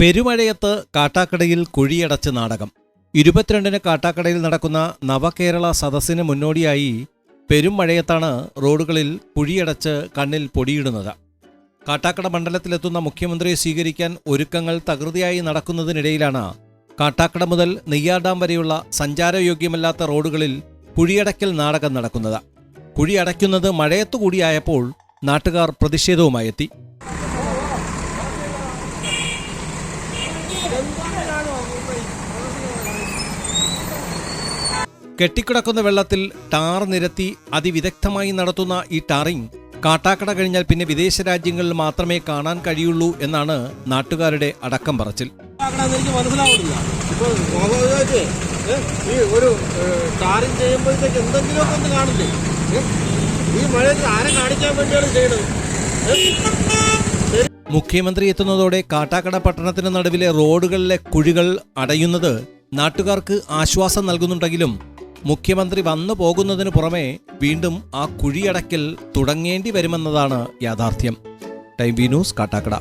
പെരുമഴയത്ത് കാട്ടാക്കടയിൽ കുഴിയടച്ച് നാടകം. 22-ന് കാട്ടാക്കടയിൽ നടക്കുന്ന നവകേരള സദസ്സിന് മുന്നോടിയായി പെരുമഴയത്താണ് റോഡുകളിൽ കുഴിയടച്ച് കണ്ണിൽ പൊടിയിടുന്നത്. കാട്ടാക്കട മണ്ഡലത്തിലെത്തുന്ന മുഖ്യമന്ത്രിയെ സ്വീകരിക്കാൻ ഒരുക്കങ്ങൾ തകൃതിയായി നടക്കുന്നതിനിടയിലാണ് കാട്ടാക്കട മുതൽ നെയ്യാർഡാം വരെയുള്ള സഞ്ചാരയോഗ്യമല്ലാത്ത റോഡുകളിൽ കുഴിയടയ്ക്കൽ നാടകം നടക്കുന്നത്. കുഴിയടയ്ക്കുന്നത് മഴയത്തുകൂടിയായപ്പോൾ നാട്ടുകാർ പ്രതിഷേധവുമായെത്തി. കെട്ടിക്കിടക്കുന്ന വെള്ളത്തിൽ ടാർ നിരത്തി അതിവിദഗ്ധമായി നടത്തുന്ന ഈ ടാറിംഗ് കാട്ടാക്കട കഴിഞ്ഞാൽ പിന്നെ വിദേശ രാജ്യങ്ങളിൽ മാത്രമേ കാണാൻ കഴിയുള്ളൂ എന്നാണ് നാട്ടുകാരുടെ അടക്കം പറച്ചിൽ. മുഖ്യമന്ത്രി എത്തുന്നതോടെ കാട്ടാക്കട പട്ടണത്തിന് നടുവിലെ റോഡുകളിലെ കുഴികൾ അടയുന്നത് നാട്ടുകാർക്ക് ആശ്വാസം നൽകുന്നുണ്ടെങ്കിലും മുഖ്യമന്ത്രി വന്നു പോകുന്നതിന് പുറമെ വീണ്ടും ആ കുഴിയടയ്ക്കൽ തുടങ്ങേണ്ടി വരുമെന്നതാണ് യാഥാർത്ഥ്യം. Time V news, Kattakada.